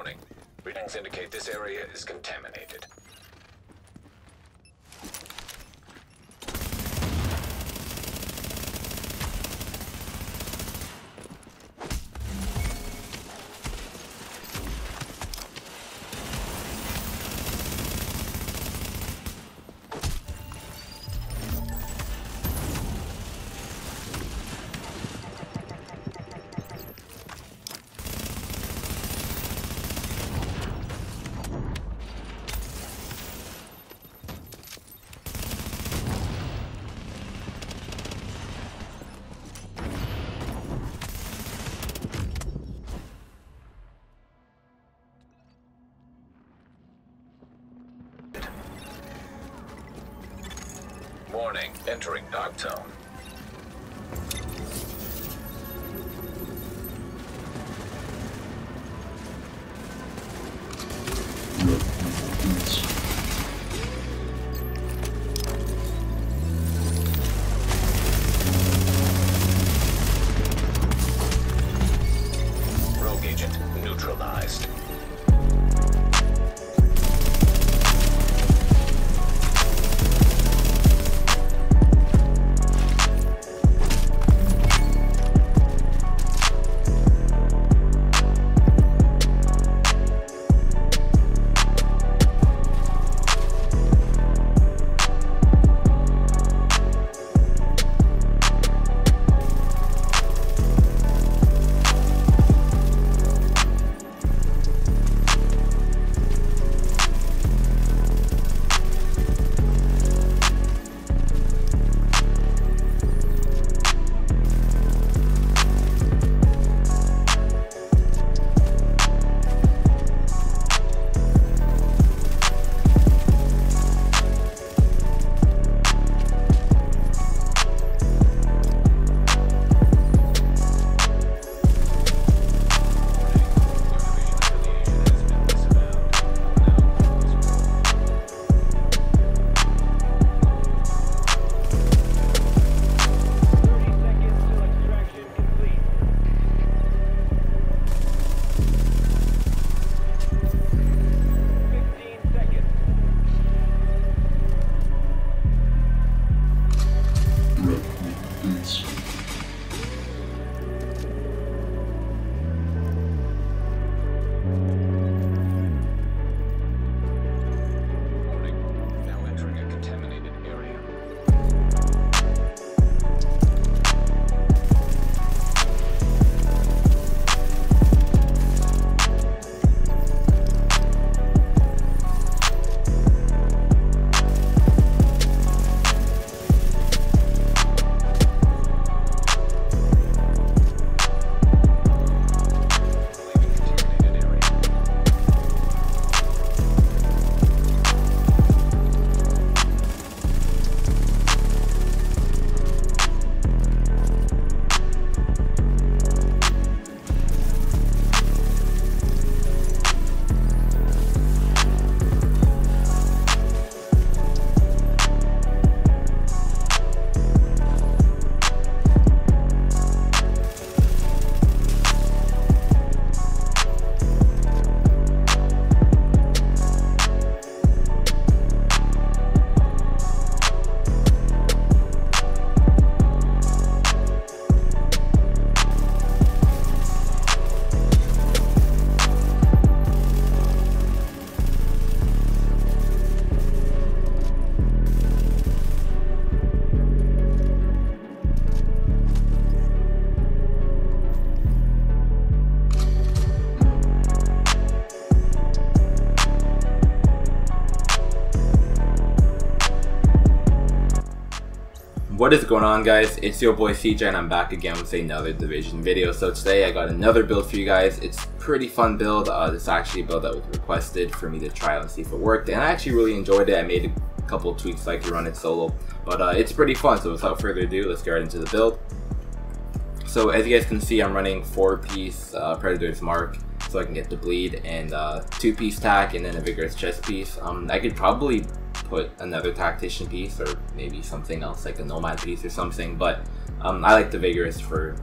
Warning. Readings indicate this area is contaminated. Warning, entering dark zone. Rogue agent neutralized. What is going on, guys? It's your boy CJ and I'm back again with another Division video. So today I got another build for you guys. It's a pretty fun build. This is actually a build that was requested for me to try out and see if it worked, and I actually really enjoyed it. I made a couple of tweaks so I could run it solo, but it's pretty fun. So without further ado, let's get right into the build. So as you guys can see, I'm running 4-piece Predator's Mark so I can get the bleed, and 2-piece tack, and then a vigorous chest piece. I could probably put another tactician piece or maybe something else like a nomad piece or something, but I like the vigorous for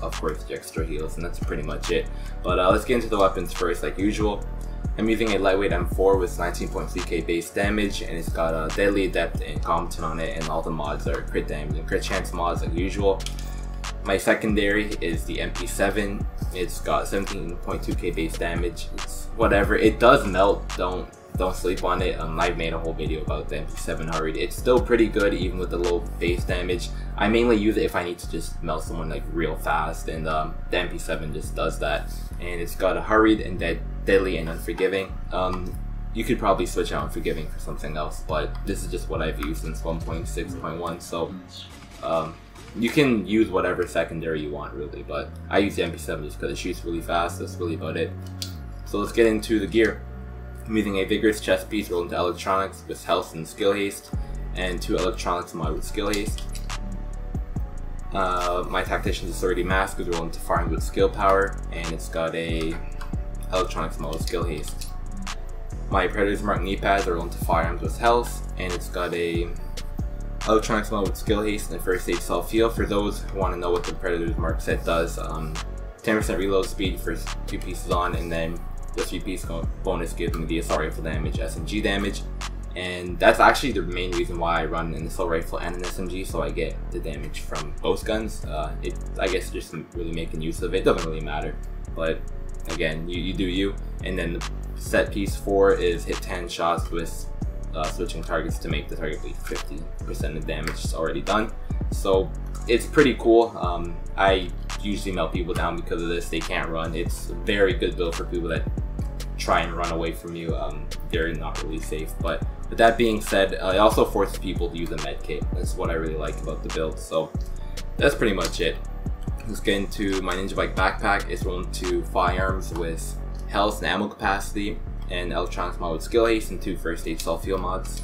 of course the extra heals, and that's pretty much it. But let's get into the weapons first, like usual. I'm using a lightweight M4 with 19.3k base damage, and it's got a deadly, adept, and competent on it, and all the mods are crit damage and crit chance mods like usual. My secondary is the MP7. It's got 17.2k base damage. It's whatever. It does melt. Don't sleep on it. I've made a whole video about the MP7 hurried. It's still pretty good even with the low base damage. I mainly use it if I need to just melt someone like real fast, and the MP7 just does that. And it's got a hurried and deadly and unforgiving. You could probably switch out unforgiving for something else, but this is just what I've used since 1.6.1. So you can use whatever secondary you want really, but I use the MP7 just because it shoots really fast. That's really about it. So let's get into the gear. I'm using a vigorous chest piece rolled into electronics with health and skill haste, and 2 electronics mod with skill haste. My tactician's authority mask is rolled into firearms with skill power, and it's got a electronics mod with skill haste. My predator's mark knee pads are rolled into firearms with health, and it's got a electronics mod with skill haste and first aid self heal. For those who want to know what the predator's mark set does, 10% reload speed for 2 pieces on, and then the 3-piece bonus gives me the assault rifle damage, SMG damage, and that's actually the main reason why I run an assault rifle and an SMG, so I get the damage from both guns. I guess just really making use of it. Doesn't really matter, but again, you do you. And then the set piece 4 is hit 10 shots with switching targets to make the target bleed 50% of damage is already done. So it's pretty cool. I usually melt people down because of this. They can't run. It's a very good build for people that try and run away from you. They're not really safe. But with that being said, it also forces people to use a med kit. That's what I really like about the build. So that's pretty much it. Let's get into my Ninja Bike backpack. It's rolled into firearms with health and ammo capacity, and electronics mod with skill haste, and 2 first aid self heal mods.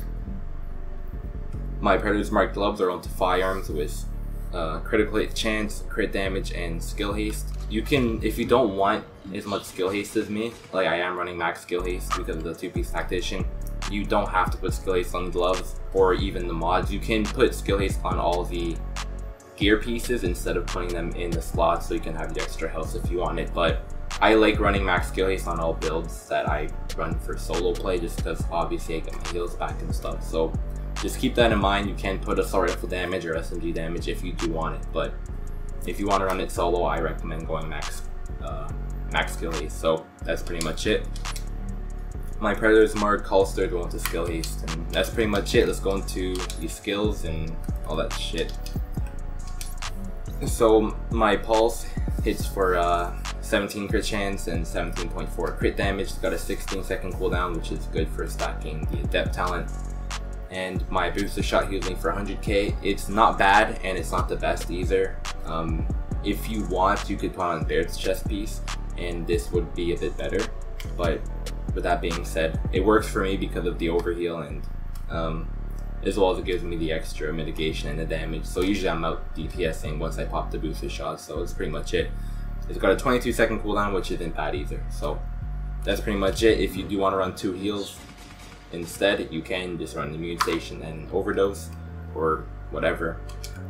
My Predator's Mark gloves are rolled into firearms with critical hit chance, crit damage, and skill haste. You can, if you don't want as much skill haste as me, like I am running max skill haste because of the 2-piece tactician, you don't have to put skill haste on the gloves or even the mods. You can put skill haste on all the gear pieces instead of putting them in the slots, so you can have the extra health if you want it. But I like running max skill haste on all builds that I run for solo play, just because obviously I get my heals back and stuff. So just keep that in mind. You can put assault rifle damage or SMG damage if you do want it, but if you want to run it solo, I recommend going max skill haste. So that's pretty much it. My Predator's Mark holster going to skill haste, and that's pretty much it. Let's go into the skills and all that shit. So my pulse hits for 17 crit chance and 17.4 crit damage. It's got a 16-second cooldown, which is good for stacking the adept talent. And my booster shot heals me for 100k. It's not bad, and it's not the best either. If you want, you could put on Baird's chest piece, and this would be a bit better. But with that being said, it works for me because of the overheal, and as well as it gives me the extra mitigation and the damage. So usually I'm out DPSing once I pop the booster shot, so that's pretty much it. It's got a 22-second cooldown, which isn't bad either. So that's pretty much it. If you do want to run 2 heals instead, you can just run Immune Station and Overdose or whatever.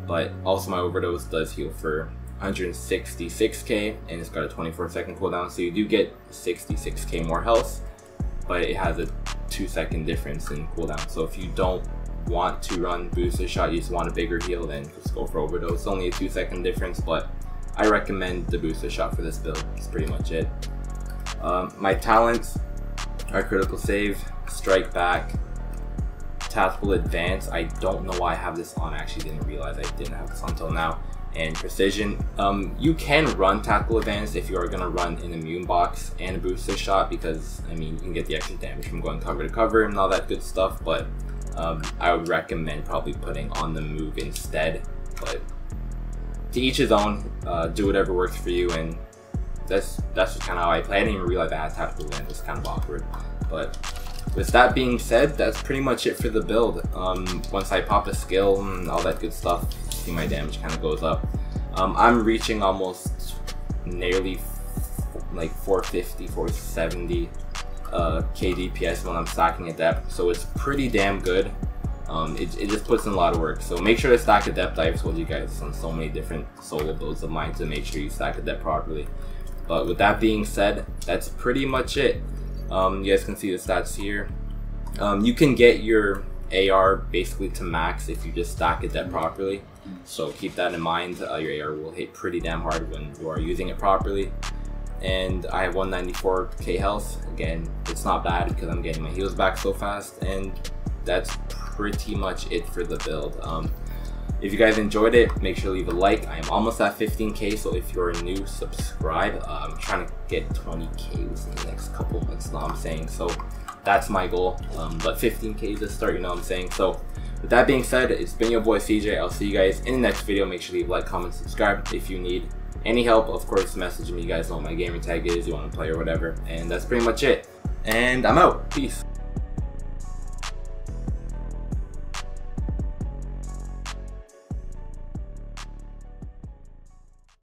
But also my Overdose does heal for 166k, and it's got a 24-second cooldown, so you do get 66k more health, but it has a 2-second difference in cooldown. So if you don't want to run booster shot, you just want a bigger heal, then just go for Overdose. It's only a 2-second difference, but I recommend the booster shot for this build. That's pretty much it. My talents are critical save, strike back, tactical advance. I don't know why I have this on. I actually didn't realize I didn't have this on until now. And precision. You can run tactical advance if you are going to run an immune box and a booster shot, because I mean you can get the extra damage from going cover to cover and all that good stuff, but I would recommend probably putting on the move instead. But to each his own. Do whatever works for you, and that's just kind of how I play. I didn't even realize I had tactical advance. It's kind of awkward, but with that being said, that's pretty much it for the build. Once I pop a skill and all that good stuff, see my damage kind of goes up. I'm reaching almost nearly like 450, 470 k DPS when I'm stacking adept, so it's pretty damn good. it just puts in a lot of work. So make sure to stack Adept. I've told you guys on so many different solo builds of mine to make sure you stack Adept properly. But with that being said, that's pretty much it. You guys can see the stats here. You can get your AR basically to max if you just stack Adept properly. So keep that in mind. Your AR will hit pretty damn hard when you are using it properly. And I have 194k health. Again, it's not bad because I'm getting my heals back so fast. And that's pretty much it for the build. If you guys enjoyed it, make sure to leave a like. I am almost at 15k, so if you're new, subscribe. I'm trying to get 20k within the next couple months, you know what I'm saying? So that's my goal. But 15k is the start, you know what I'm saying? So with that being said, it's been your boy CJ. I'll see you guys in the next video. Make sure to leave a like, comment, subscribe. If you need any help, of course, message me. You guys know what my gamer tag is, you want to play or whatever. And that's pretty much it. And I'm out. Peace.